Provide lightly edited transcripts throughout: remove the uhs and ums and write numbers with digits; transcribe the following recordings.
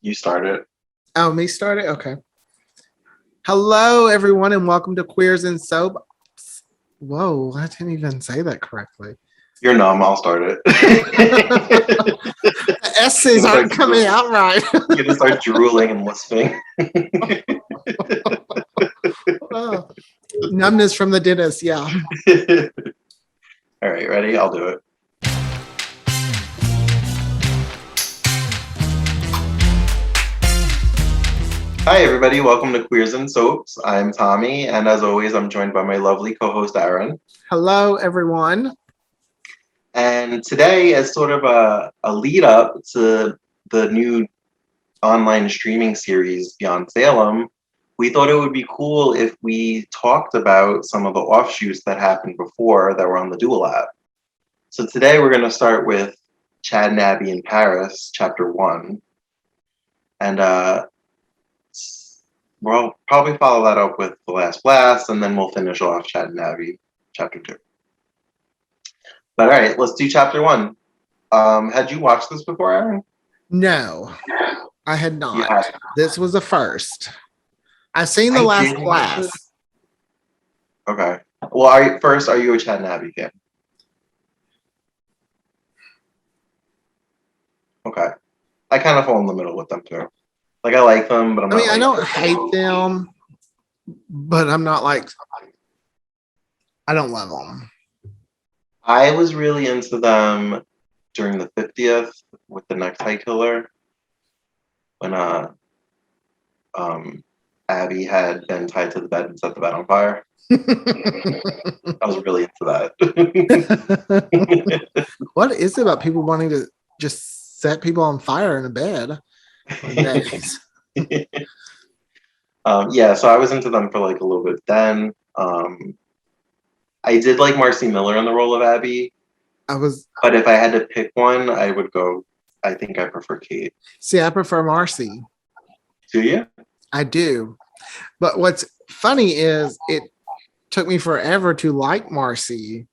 You started. Oh, me started? Okay. Hello, everyone, and welcome to Queers and Soap. Whoa, I didn't even say that correctly. You're numb. I'll start it. The S's aren't coming out right. You're gonna start drooling and lisping. Oh, numbness from the dentist, yeah. All right, ready? I'll do it. Hi, everybody. Welcome to Queers and Soaps. I'm Tommy, and as always, I'm joined by my lovely co-host, Aaron. Hello, everyone. And today, as sort of a lead up to the new online streaming series, Beyond Salem, we thought it would be cool if we talked about some of the offshoots that happened before that were on the Dual app. So today we're going to start with Chad and Abby in Paris, Chapter 1. And we'll probably follow that up with The Last Blast, and then we'll finish off Chad and Abby, Chapter 2. But all right, let's do Chapter 1. Had you watched this before, Aaron? No, I had not. Yeah. This was the first. I've seen The Last Blast. Okay. Well, are you a Chad and Abby fan? Okay. I kind of fall in the middle with them too. Like, I like them, but I don't hate them, but I'm not like, I don't love them. I was really into them during the 50th with the Necktie Killer, when Abby had been tied to the bed and set the bed on fire. I was really into that. What is it about people wanting to just set people on fire in a bed? Yeah, so I was into them for like a little bit then. I did like Marcy Miller in the role of Abby. But if I had to pick one, I think I prefer Kate. See, I prefer Marcy. Do you? I do. But what's funny is it took me forever to like Marcy.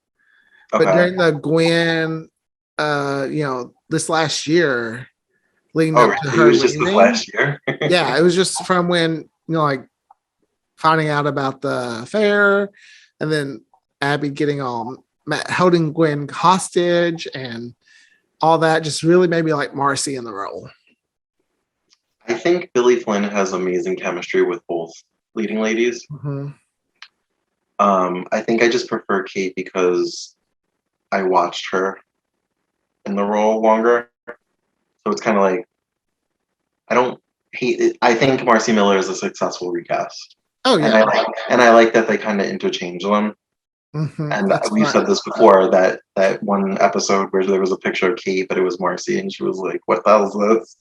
Okay. But during the Gwen, this last year, leading up to her, it was just this last year. Yeah, it was just from when like finding out about the affair, and then Abby getting holding Gwen hostage, and all that just really made me like Marcy in the role. I think Billy Flynn has amazing chemistry with both leading ladies. Mm-hmm. I think I just prefer Kate because I watched her in the role longer. So it's kind of like, I don't hate it. I think Marcy Miller is a successful recast. Oh yeah. And I like that they kind of interchange them. Mm-hmm. And we've said this before, that one episode where there was a picture of Kate, but it was Marcy, and she was like, "What the hell is this?"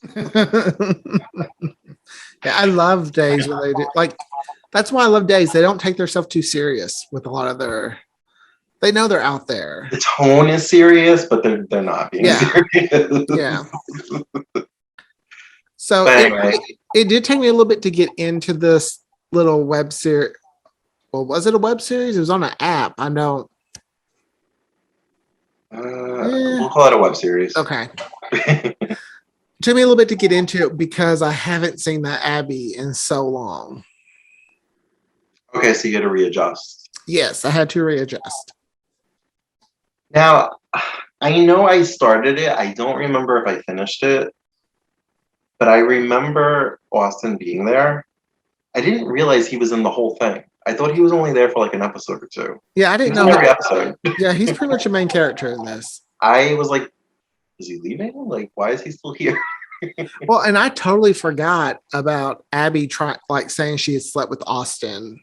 Yeah, I love Days when they do. Like, that's why I love Days. They don't take themselves too serious with a lot of their. They know they're out there. The tone is serious, but they're not being serious. Yeah. So anyway. It did take me a little bit to get into this little web series. Well, was it a web series? It was on an app. I know. We'll call it a web series. Okay. It took me a little bit to get into it because I haven't seen that Abby in so long. Okay, so you had to readjust. Yes, I had to readjust. Now, I know I started it. I don't remember if I finished it, but I remember Austin being there. I didn't realize he was in the whole thing. I thought he was only there for like an episode or two. Yeah, I didn't know. Every episode. Yeah, he's pretty much a main character in this. I was like, is he leaving? Like, why is he still here? Well, and I totally forgot about Abby saying she had slept with Austin.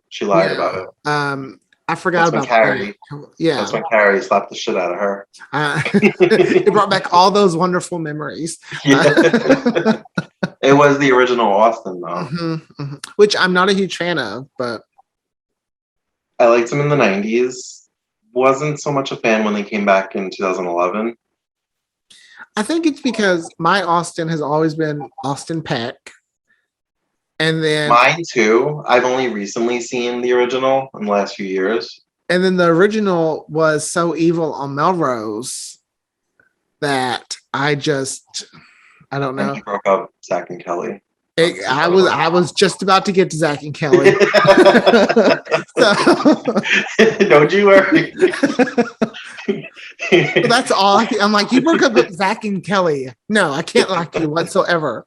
She lied about it. I forgot about Carrie. That. Yeah, that's when Carrie slapped the shit out of her. It brought back all those wonderful memories. Yeah. It was the original Austin, though. Mm-hmm, mm-hmm. Which I'm not a huge fan of, but I liked him in the 90s. Wasn't so much a fan when they came back in 2011. I think it's because my Austin has always been Austin Peck. And then mine too. I've only recently seen the original in the last few years. And then the original was so evil on Melrose that I just I don't And know. he broke up Zach and Kelly. I was just about to get to Zach and Kelly. So, Don't you worry. so that's all. I'm like, you broke up with Zach and Kelly. No, I can't like you whatsoever.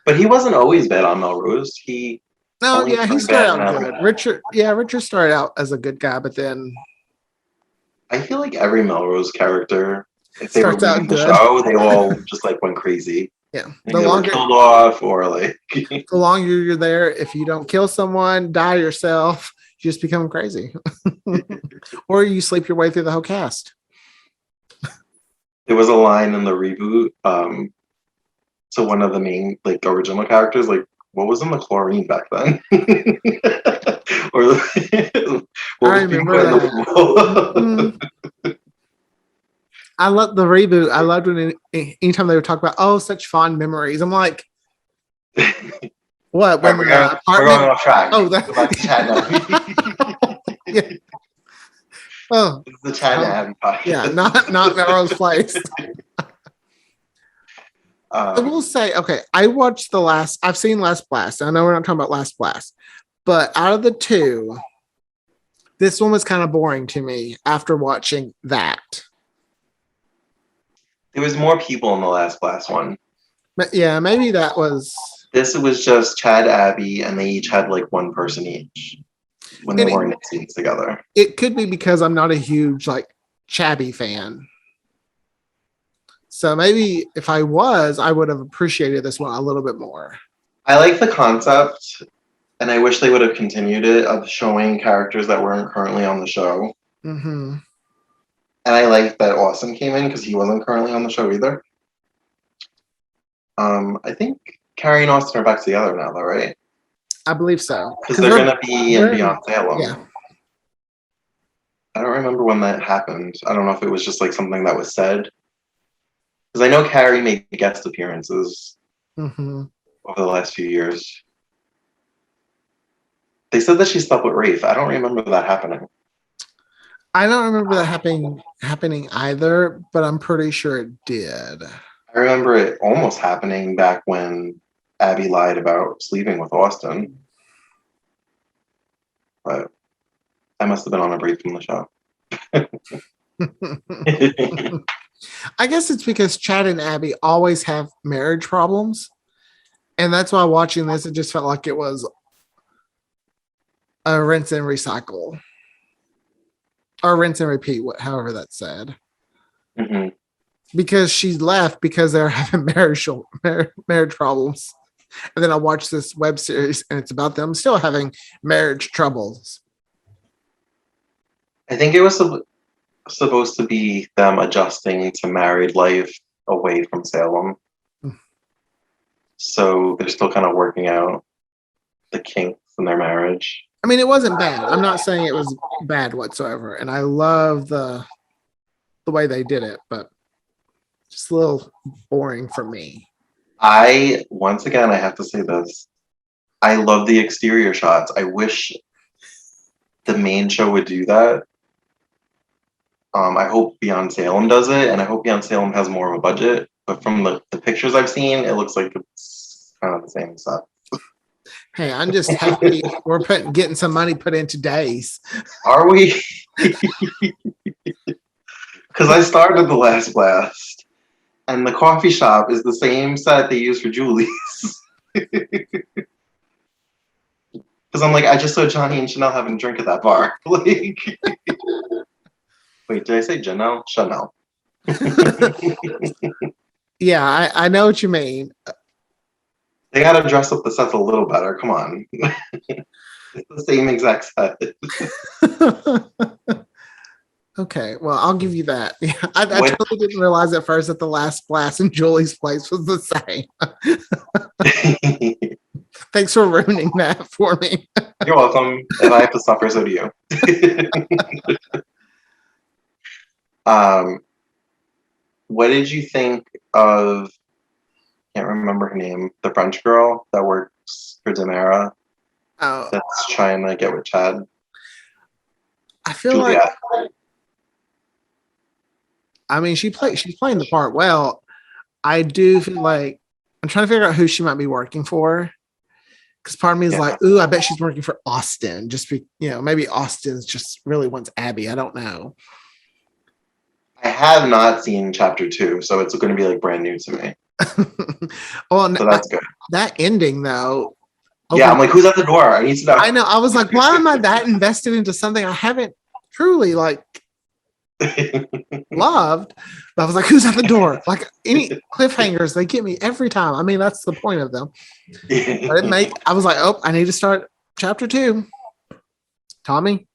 But he wasn't always bad on Melrose. He No, only yeah, he turned started bad out now. good. Richard started out as a good guy, but then I feel like every Melrose character, if they were starts out leaving the good. show, they all just like went crazy. Yeah, They the either were longer killed off or like the longer you're there, if you don't kill someone, die yourself, you just become crazy, or you sleep your way through the whole cast. there was a line in the reboot. So one of the main like original characters, like what was in the chlorine back then? Or what I was being remember put in the that. pool? I love the reboot. I loved when anytime they would talk about such fond memories. I'm like, what? When We're the going apartment? off track. Oh, Go back to Chad now. yeah. Oh, This is the Chad and Abby podcast. yeah, not Melrose Place. I will say, okay, I've seen Last Blast. I know we're not talking about Last Blast, but out of the two, this one was kind of boring to me after watching that. There was more people in the last one. But yeah, maybe that was. This was just Chad, Abby, and they each had like one person each when they And weren't in scenes together. it could be because I'm not a huge like Chabby fan. So maybe if I was, I would have appreciated this one a little bit more. I like the concept, and I wish they would have continued it of showing characters that weren't currently on the show. Mm-hmm. And I like that Austin came in because he wasn't currently on the show either. I think Carrie and Austin are back together now, though, right? I believe so. Because they're going to be in Beyond Salem. Yeah. I don't remember when that happened. I don't know if it was just like something that was said. Because I know Carrie made guest appearances Mm-hmm. over the last few years. They said that she slept with Rafe. I don't remember that happening. I don't remember that happening either, but I'm pretty sure it did. I remember it almost happening back when Abby lied about sleeping with Austin. But I must have been on a break from the show. I guess it's because Chad and Abby always have marriage problems. And that's why watching this, it just felt like it was a rinse and recycle. Or rinse and repeat, however that's said. Mm-hmm. Because she left because they're having marriage problems. And then I watched this web series and it's about them still having marriage troubles. I think it was supposed to be them adjusting to married life away from Salem. So they're still kind of working out the kinks in their marriage. I mean, it wasn't bad. I'm not saying it was bad whatsoever. And I love the way they did it, but just a little boring for me. Once again, I have to say this. I love the exterior shots. I wish the main show would do that. I hope Beyond Salem does it, and I hope Beyond Salem has more of a budget. But from the pictures I've seen, it looks like it's kind of the same stuff. Hey, I'm just happy we're getting some money put into Days. Are we? Because I started the Last Blast, and the coffee shop is the same set they use for Julie's. Because I'm like, I just saw Johnny and Chanel having a drink at that bar. Like, wait, did I say Janelle? Chanel. Yeah, I know what you mean. They got to dress up the sets a little better. Come on. It's the same exact set. Okay, well, I'll give you that. Yeah, I totally didn't realize at first that the Last Blast in Julie's place was the same. Thanks for ruining that for me. You're welcome. If I have to suffer, so do you. What did you think of, can't remember her name, the French girl that works for Demera Oh, that's trying to get with Chad? I feel Juliet. like, I mean, she's playing the part well. I do feel like I'm trying to figure out who she might be working for. Because part of me is Yeah. like, ooh, I bet she's working for Austin. Just be, maybe Austin's just really wants Abby. I don't know. I have not seen chapter 2, so it's going to be like brand new to me. Well, So that's good. that ending though. Yeah, I'm like, who's at the door? I need to know. I know. I was like, why am I that invested into something I haven't truly like loved? But I was like, who's at the door? Like any cliffhangers, they get me every time. I mean, that's the point of them. But I was like, oh, I need to start chapter 2. Tommy,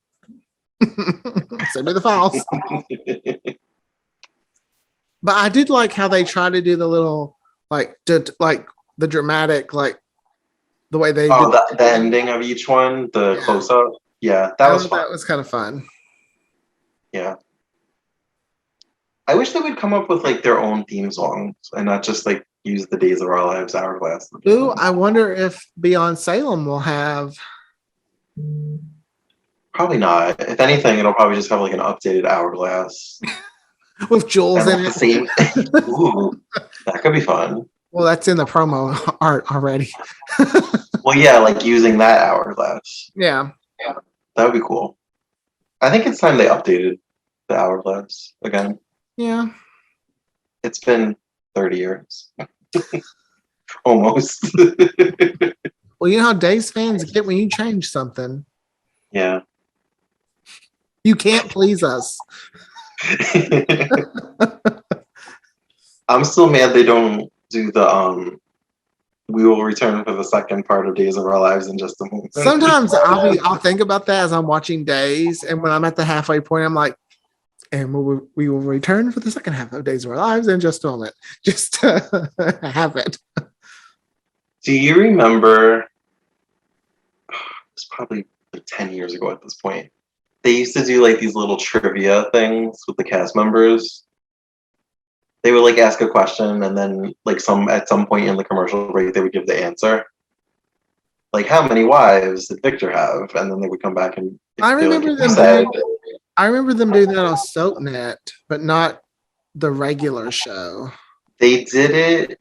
send me the files. But I did like how they try to do the little like the dramatic like the way they did. The ending of each one, the Yeah. close up. Yeah, that was fun. That was kind of fun. Yeah. I wish they would come up with like their own theme songs and not just like use the Days of Our Lives Hourglass. Ooh, I wonder if Beyond Salem will have. Probably not. If anything, it'll probably just have like an updated Hourglass. With Jules in the it. same. Ooh, that could be fun. Well, that's in the promo art already. Well, yeah, like using that Hourglass. Yeah. That would be cool. I think it's time they updated the Hourglass again. Yeah. It's been 30 years. Almost. Well, you know how Days fans get when you change something. Yeah. You can't please us. I'm still mad they don't do the we will return for the second part of Days of Our Lives in just a moment. Sometimes I'll think about that as I'm watching Days, and when I'm at the halfway point, I'm like, and we will return for the second half of Days of Our Lives in just a moment. Just to have it. Do you remember? It's probably like 10 years ago at this point. They used to do like these little trivia things with the cast members. They would like ask a question, and then like at some point in the commercial break, they would give the answer. Like, how many wives did Victor have? And then they would come back and I remember them doing that on SoapNet, but not the regular show. They did it.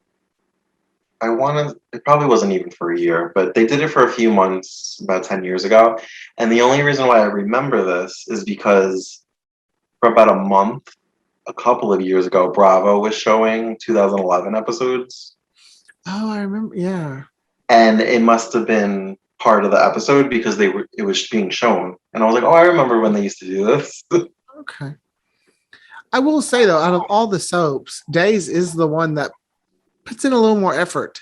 It probably wasn't even for a year, but they did it for a few months about 10 years ago. And the only reason why I remember this is because for about a couple of years ago, Bravo was showing 2011 episodes. Oh, I remember. Yeah. And it must have been part of the episode because it was being shown. And I was like, oh, I remember when they used to do this. Okay. I will say though, out of all the soaps, Days is the one that puts in a little more effort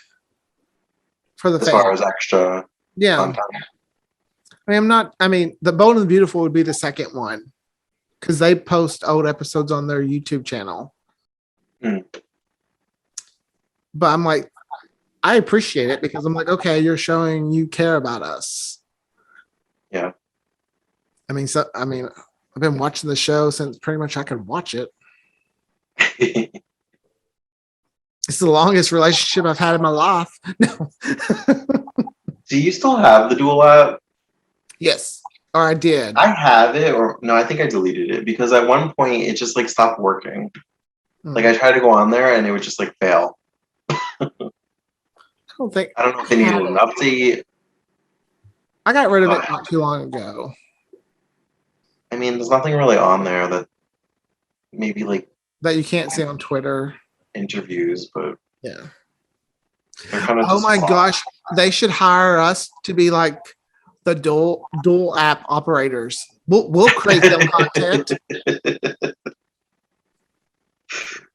for the as far as extra content. I mean, The Bold and the Beautiful would be the second one because they post old episodes on their YouTube channel. But I'm like, I appreciate it because I'm like, okay, you're showing you care about us. Yeah. I've been watching the show since pretty much I could watch it. It's the longest relationship I've had in my life. No. Do you still have the Dual app? Yes. Or I did. I have it, or no, I think I deleted it because at one point it just like stopped working. Like I tried to go on there and it would just like fail. I don't know if they needed an update. I got rid of it not too long ago. I mean, there's nothing really on there that maybe like that you can't see on Twitter. Interviews, but yeah. Oh my gosh, they should hire us to be like the dual app operators. We'll create them content.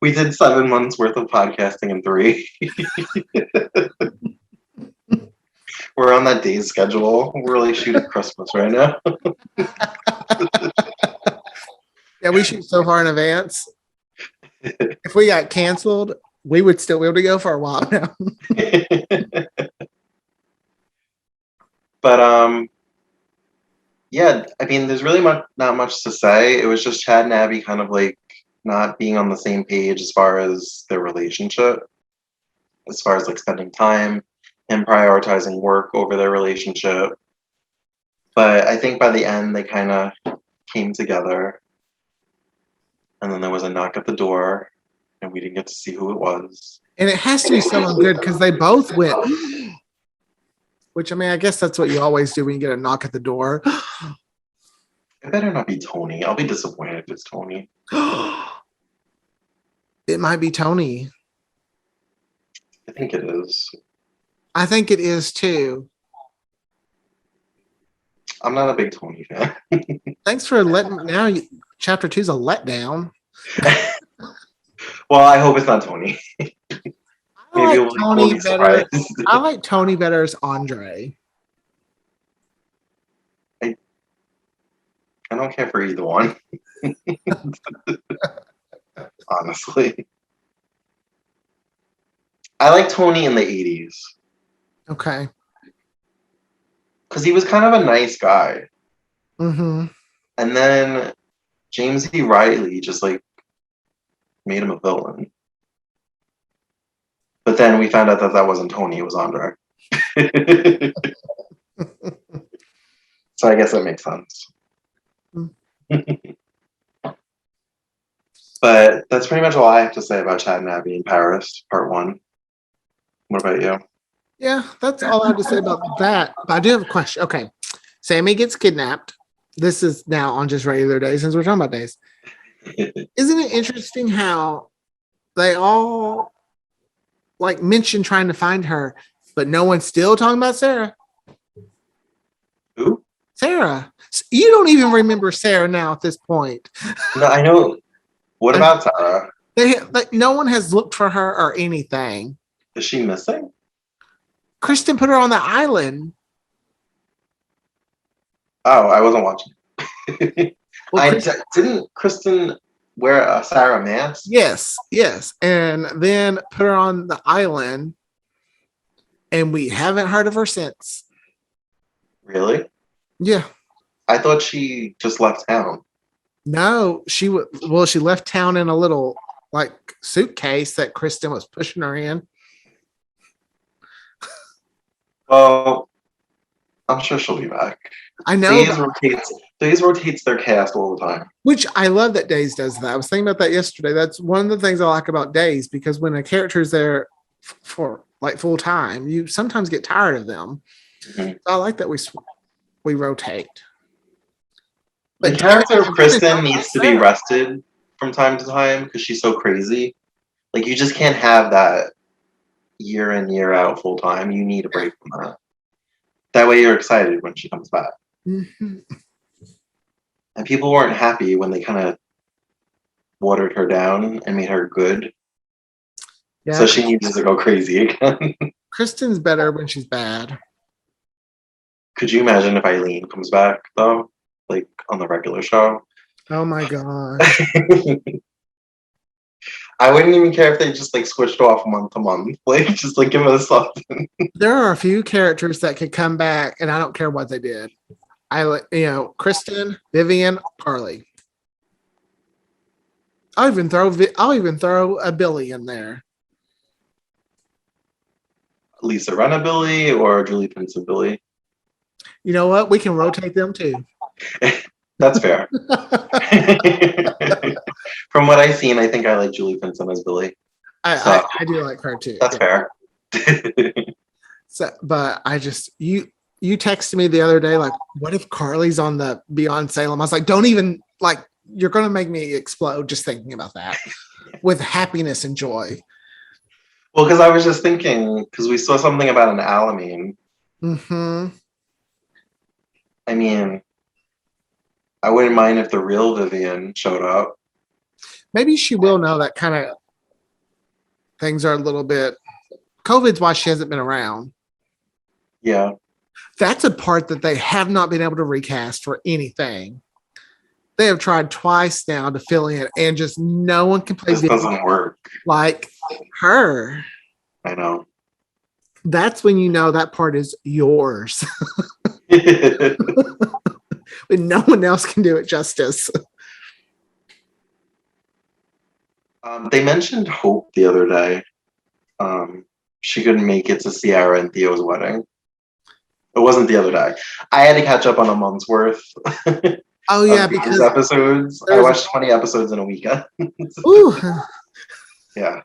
We did 7 months worth of podcasting in 3. We're on that day's schedule. We're really shooting Christmas right now. Yeah, we shoot so far in advance. If we got canceled, we would still be able to go for a while now. But yeah, I mean, there's really not much to say. It was just Chad and Abby kind of like not being on the same page as far as their relationship, as far as like spending time and prioritizing work over their relationship. But I think by the end, they kind of came together. And then there was a knock at the door, and we didn't get to see who it was. And it has to be someone good because they both went. Which, I mean, I guess that's what you always do when you get a knock at the door. It better not be Tony. I'll be disappointed if it's Tony. It might be Tony. I think it is. I think it is too. I'm not a big Tony fan. Thanks for letting me. Now, chapter 2 is a letdown. Well, I hope it's not Tony. I Maybe like Tony better. surprised. I like Tony better as Andre. I don't care for either one. Honestly. I like Tony in the 80s. Okay. Because he was kind of a nice guy. Mm-hmm. And then James E. Riley just like made him a villain. But then we found out that that wasn't Tony, it was Andre. So I guess that makes sense. But that's pretty much all I have to say about Chad and Abby in Paris, part 1. What about you? Yeah, that's all I have to say about that. But I do have a question. Okay. Sammy gets kidnapped. This is now on just regular days since we're talking about days. Isn't it interesting how they all like mention trying to find her, but no one's still talking about Sarah? Who? Sarah. You don't even remember Sarah now at this point. No, I know. What about Sarah? No one has looked for her or anything. Is she missing? Kristen put her on the island. Oh, I wasn't watching. Well, Didn't Kristen wear a Sarah mask? Yes. And then put her on the island, and we haven't heard of her since. Really? Yeah. I thought she just left town. No, she left town in a little like suitcase that Kristen was pushing her in. Well, I'm sure she'll be back. I know. Days rotates their cast all the time. Which I love that Days does that. I was thinking about that yesterday. That's one of the things I like about Days, because when a character is there for like full time, you sometimes get tired of them. Mm-hmm. So I like that we rotate. The character of Kristen needs to be rested from time to time because she's so crazy. Like, you just can't have that year in, year out full time. You need a break from that. That way you're excited when she comes back. Mm-hmm. And people weren't happy when they kind of watered her down and made her good. Yeah. So she needs to go crazy again. Kristen's better when she's bad. Could you imagine if Eileen comes back, though? Like, on the regular show? Oh my god. I wouldn't even care if they just like switched off month to month. Like, just like give us something. There are a few characters that could come back, and I don't care what they did. Kristen, Vivian, Carly. I'll even throw a Billy in there. Lisa Rinna Billy or Julie Pinson Billy. You know what? We can rotate them too. That's fair. From what I've seen, I think I like Julie Pinson as Billy. I do like her too. That's fair. But you texted me the other day, like, what if Carly's on the Beyond Salem? I was like, don't even, like, you're going to make me explode just thinking about that with happiness and joy. Well, because I was just thinking, because we saw something about an Alamine. Mm-hmm. I mean, I wouldn't mind if the real Vivian showed up. Maybe she will now that kind of things are a little bit. COVID's why she hasn't been around. Yeah. That's a part that they have not been able to recast for anything. They have tried twice now to fill in, and just no one can play. This doesn't work. Like her. I know. That's when you know that part is yours. When no one else can do it justice. They mentioned Hope the other day. She couldn't make it to Ciara and Theo's wedding. It wasn't the other day. I had to catch up on a month's worth. Oh yeah, because episodes. I watched 20 episodes in a weekend. Ooh. Yeah,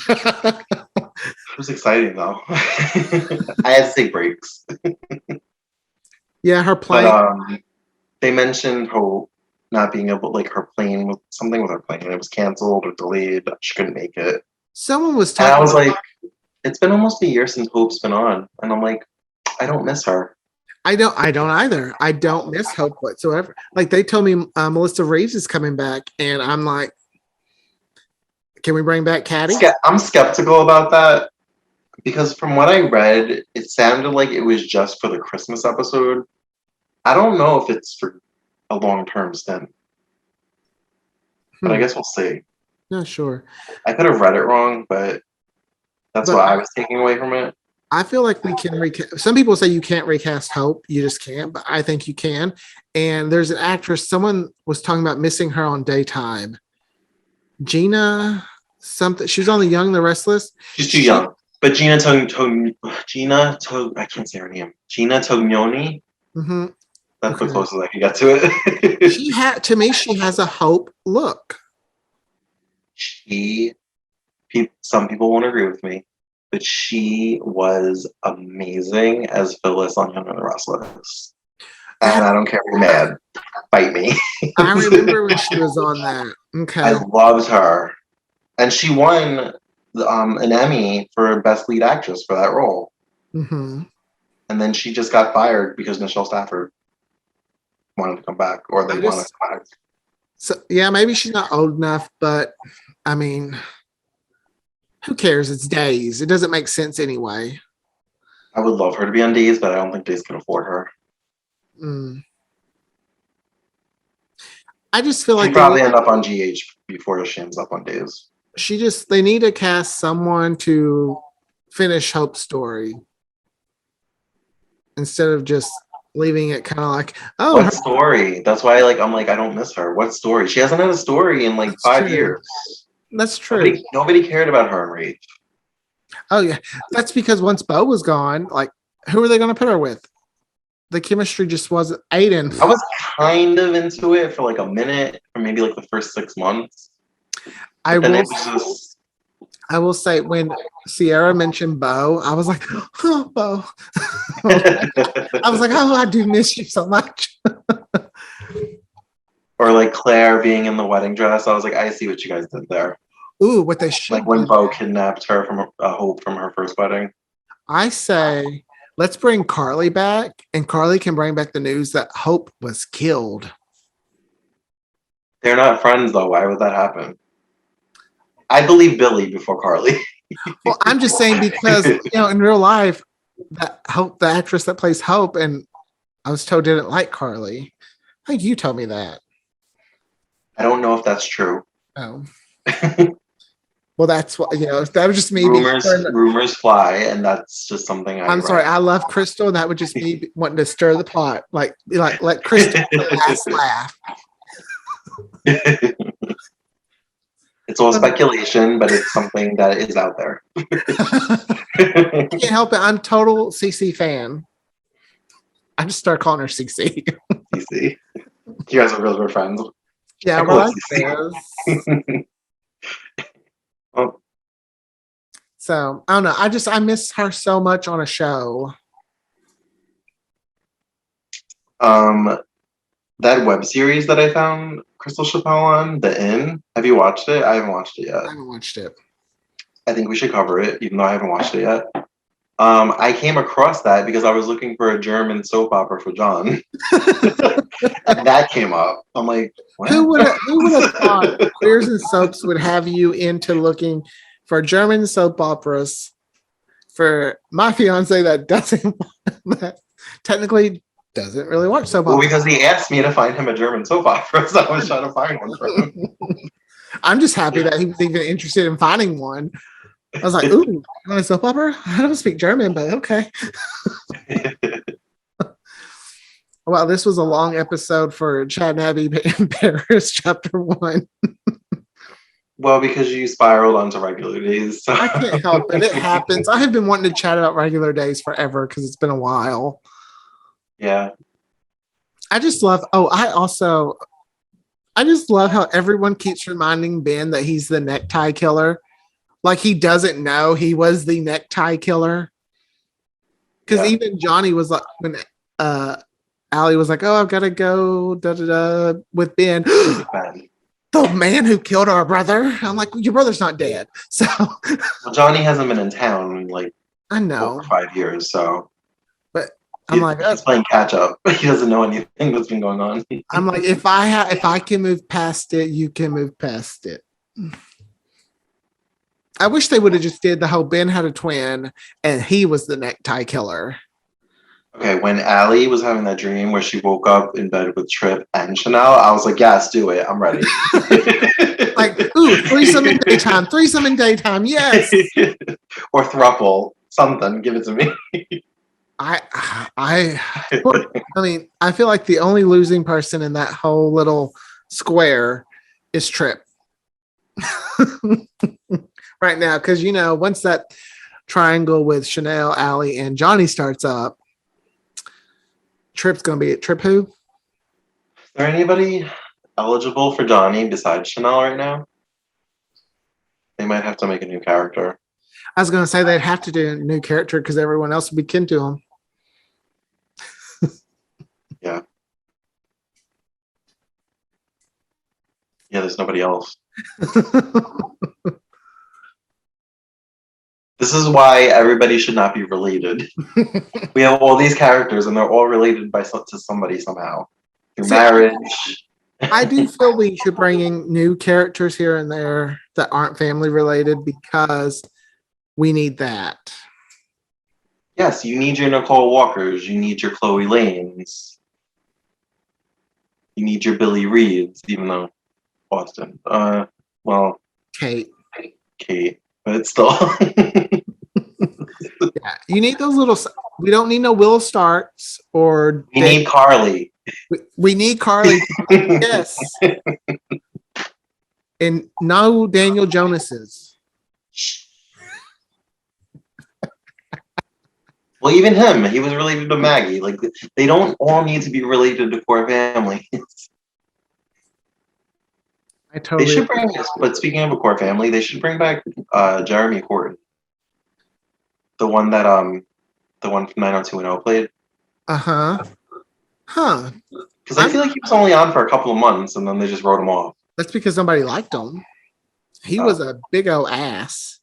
it was exciting though. I had to take breaks, Yeah, her but plane. they mentioned Hope not being able, like her plane with something with her plane, it was canceled or delayed. She couldn't make it, Someone was and I talking. was like, it's been almost a year since Hope's been on, and I'm like, I don't miss her. I don't either. I don't miss Hope whatsoever. Like they told me Melissa Reeves is coming back, and I'm like, can we bring back Caddy? I'm skeptical about that because from what I read, it sounded like it was just for the Christmas episode. I don't know if it's for a long term stint, but I Hmm. guess we'll see. Not sure. I could have read it wrong, but that's But what I was taking away from it. I feel like we can recast. Some people say you can't recast Hope, you just can't, but I think you can. And there's an actress, someone was talking about missing her on Daytime. Gina, something. She was on The Young and the Restless. She's too young. But I can't say her name. Gina Tognoni. Mhm. That's the Okay. closest I can get to it. She had to me. She has a Hope look. she, some people won't agree with me, but she was amazing as Phyllis on Young and the Restless. And I don't care if you're mad, fight me. I remember when she was on that. Okay. I loved her, and she won an Emmy for Best Lead Actress for that role. Mm-hmm. And then she just got fired because Michelle Stafford wanted to come back, or they wanted to come back. So yeah, maybe she's not old enough, but I mean, who cares? It's Days. It doesn't make sense anyway. I would love her to be on Days, but I don't think Days can afford her. Mm. I just feel She'd like probably end up on GH before she ends up on Days. they need to cast someone to finish Hope's story instead of just leaving it kind of like, oh, What story? That's why I'm like, I don't miss her. What story? She hasn't had a story in like That's 5 years. That's true. Nobody cared about her in Rage. Oh yeah, that's because once Bo was gone, like, who are they going to put her with? The chemistry just wasn't. Aiden. I was kind of into it for like a minute, or maybe like the first 6 months. I Then will. it was just I will say when Sierra mentioned Bo, I was like, oh, Bo. I was like, oh, I do miss you so much. or like Claire being in the wedding dress. I was like, I see what you guys did there. Ooh, what they should Like when do. Bo kidnapped her from Hope from her first wedding. I say, let's bring Carly back, and Carly can bring back the news that Hope was killed. They're not friends though. Why would that happen? I believe Billy before Carly. Well, I'm just saying because in real life, that Hope, the actress that plays Hope, and I was told didn't like Carly. I think you told me that. I don't know if that's true. Oh. Well, that's what that was just me. Rumors fly, and that's just something I'm sorry. I love Crystal. That would just me wanting to stir the pot, like let Crystal last laugh. It's all speculation, but it's something that is out there. I can't help it. I'm total CC fan. I just start calling her CC. CC, you guys are real good friends. Yeah, well, oh. So I don't know. I miss her so much on a show. That web series that I found Crystal Chappelle on, The Inn. Have you watched it? I haven't watched it yet. I haven't watched it. I think we should cover it, even though I haven't watched it yet. I came across that because I was looking for a German soap opera for John, and that came up. I'm like, what? Who would have thought Queers and Soaps would have you into looking for German soap operas for my fiance that technically doesn't really watch soap operas? Well, because he asked me to find him a German soap opera, so I was trying to find one for him. I'm just happy that he was even interested in finding one. I was like, ooh, you want a soap opera? I don't speak German, but okay. Well, this was a long episode for Chad and Abby in Paris, chapter 1. Well, because you spiraled onto regular days. So. I can't help it. It happens. I have been wanting to chat about regular days forever because it's been a while. Yeah. I just love how everyone keeps reminding Ben that he's the necktie killer. like he doesn't know he was the necktie killer. Because Yeah. even Johnny was like, when Allie was like, "Oh, I've got to go da da da with Ben." Ben. The man who killed our brother. I'm like, your brother's not dead. So Well, Johnny hasn't been in town in like I 4 know, or 5 years, so but I'm like, he's playing catch up. He doesn't know anything that's been going on. if I can move past it, you can move past it. I wish they would have just did the whole Ben had a twin and he was the necktie killer. Okay, when Allie was having that dream where she woke up in bed with Trip and Chanel, I was like, yes, do it. I'm ready. Like, ooh, threesome in daytime, yes. Or thruple, something. Give it to me. I mean, I feel like the only losing person in that whole little square is Trip. Right now, because once that triangle with Chanel, Allie, and Johnny starts up, Trip's gonna be at Trip who? Is there anybody eligible for Johnny besides Chanel right now? They might have to make a new character. I was gonna say they'd have to do a new character because everyone else would be kin to him. Yeah. Yeah, there's nobody else. This is why everybody should not be related. We have all these characters and they're all related to somebody somehow. Through marriage. I do feel we should bring in new characters here and there that aren't family related because we need that. Yes, you need your Nicole Walkers, you need your Chloe Lanes, you need your Billy Reeds, even though Boston. Well, Kate. Kate, but still. Yeah, you need those little. We don't need no Will Starks or. We need Carly. We need Carly. Yes. And no Daniel Jonas's. Well, even him, he was related to Maggie. Like, they don't all need to be related to core family. I totally. They should bring, but speaking of a core family, they should bring back Jeremy Corbyn. The one from 90210 played. Huh. Because I feel like he was only on for a couple of months and then they just wrote him off. That's because somebody liked him. He was a big old ass.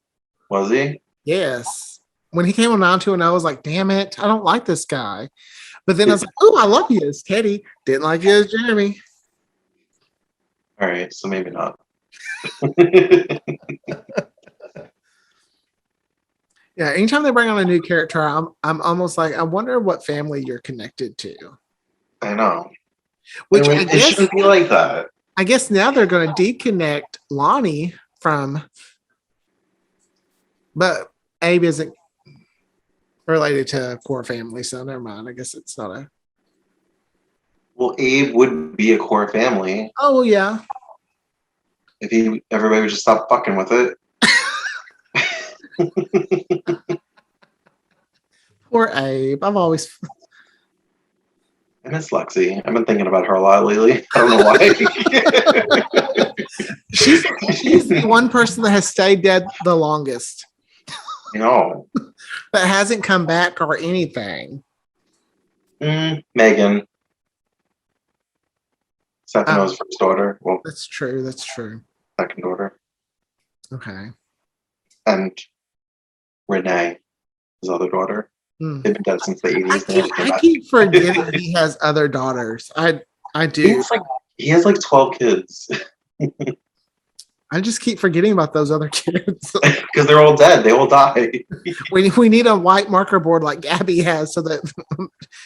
Was he? Yes. When he came on 90210, I was like, damn it, I don't like this guy. But then I was like, oh, I love you as Teddy. Didn't like you as Jeremy. All right, so maybe not. Yeah, anytime they bring on a new character, I'm almost like, I wonder what family you're connected to. I know. Which I mean, it shouldn't be like that. I guess now they're going to deconnect Lonnie from, but Abe isn't related to a core family, so never mind. I guess it's not a. Well, Abe would be a core family Oh yeah. if everybody would just stop fucking with it. Poor Abe. I've always. I miss Lexi. I've been thinking about her a lot lately. I don't know why. she's the one person that has stayed dead the longest. You know. That hasn't come back or anything. Megan. Stefano's first daughter. Well, that's true. That's true. Second daughter. Okay. And Renee, his other daughter. They've been dead since the 80s. I keep forgetting he has other daughters. I do. He has like 12 kids. I just keep forgetting about those other kids. Because they're all dead. They all die. We need a white marker board like Gabby has so that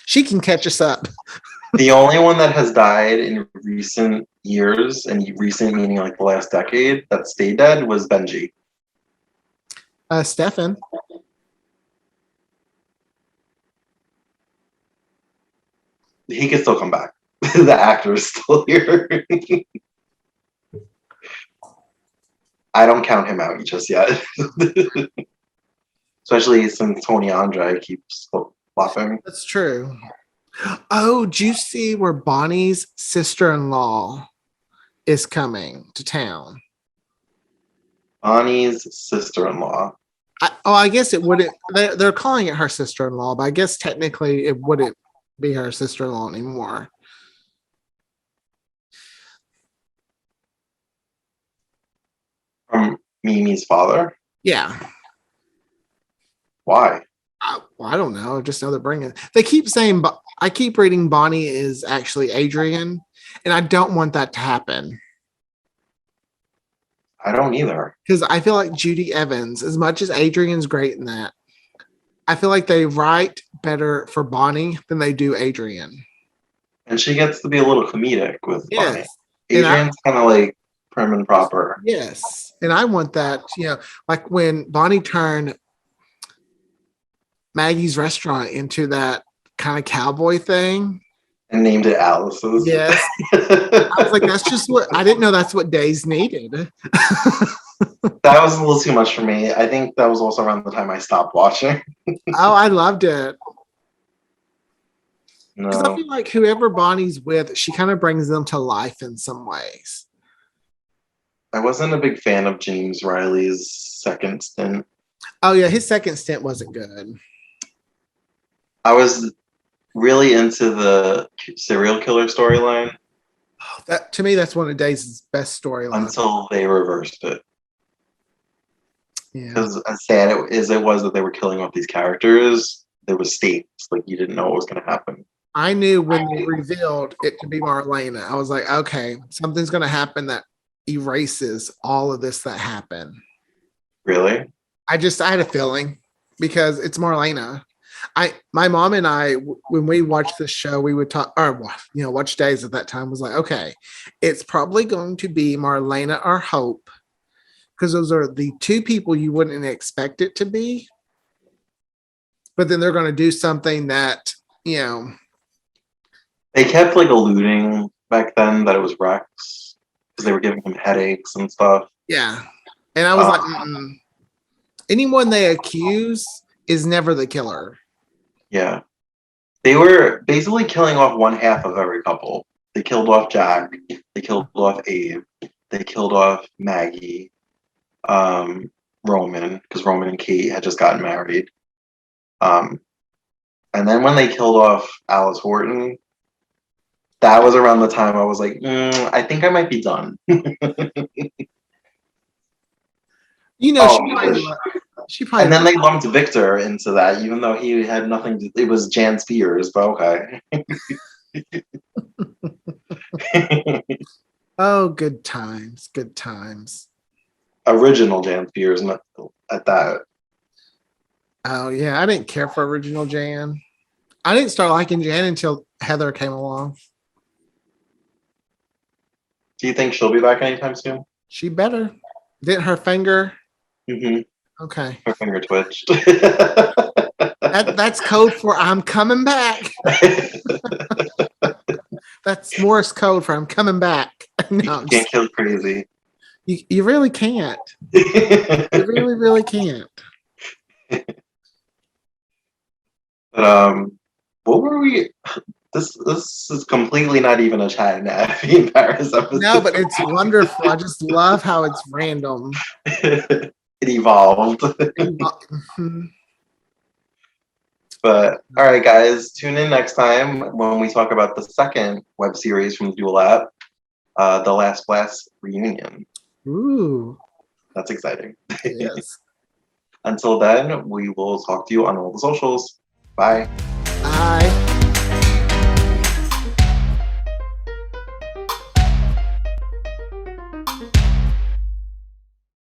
she can catch us up. The only one that has died in recent years, and recent meaning like the last decade, that stayed dead was Benji. Stefan. He can still come back. The actor is still here. I don't count him out just yet. Especially since Tony Andre keeps flopping. That's true. Oh, do you see where Bonnie's sister-in-law is coming to town? Bonnie's sister-in-law. I guess it wouldn't. They're calling it her sister-in-law, but I guess technically it wouldn't be her sister-in-law anymore. From Mimi's father. Yeah. Why? Well, I don't know. I just know they're bringing. They keep saying, but I keep reading Bonnie is actually Adrian, and I don't want that to happen I don't either. because I feel like Judy Evans, as much as Adrian's great in that, I feel like they write better for Bonnie than they do Adrian. And she gets to be a little comedic with Bonnie. Yes. And Adrian's kind of like prim and proper. Yes. And I want that, like when Bonnie turned Maggie's restaurant into that kind of cowboy thing. And named it Alice's. Yes. I was like, that's just what I didn't know that's what Days needed. That was a little too much for me. I think that was also around the time I stopped watching. Oh, I loved it. Because I No. feel like whoever Bonnie's with, she kind of brings them to life in some ways. I wasn't a big fan of James Riley's second stint. Oh yeah, his second stint wasn't good. I was really into the serial killer storyline That to me, that's one of Days' best storylines. until they reversed it. Yeah. Because as sad as it was that they were killing off these characters, there was stakes. Like you didn't know what was going to happen. I knew when they revealed it to be Marlena, I was like, okay, something's going to happen that erases all of this that happened. Really? I had a feeling because it's Marlena. My mom and I, when we watched the show, we would talk, or watch Days at that time, was like, okay, it's probably going to be Marlena or Hope because those are the two people you wouldn't expect it to be. But then they're going to do something that, They kept like alluding back then that it was Rex because they were giving him headaches and stuff. yeah. And I was like, mm-mm. Anyone they accuse is never the killer. Yeah. They were basically killing off one half of every couple. They killed off Jack. They killed off Abe. They killed off Maggie. Roman, because Roman and Kate had just gotten married. And then when they killed off Alice Horton, that was around the time I was like, I think I might be done. She probably. And then they lumped Victor into that, even though he had nothing to. It was Jan Spears, but okay. Oh, good times, good times. Original Jan Spears, not at that. Oh yeah, I didn't care for original Jan. I didn't start liking Jan until Heather came along. Do you think she'll be back anytime soon? She better. Didn't her finger? Mm-hmm. Okay. Her finger twitched. That's code for I'm coming back. That's Morse code for I'm coming back. No, You can't kill crazy. you really can't. You really, really can't. But what were we? This is completely not even a Chad and Abby in Paris episode. No, but it's wonderful. I just love how it's random. It evolved. Mhm. But all right, guys, tune in next time when we talk about the second web series from the Dual app, The Last Blast Reunion. Ooh. That's exciting. Yes. Until then, we will talk to you on all the socials. Bye. Bye.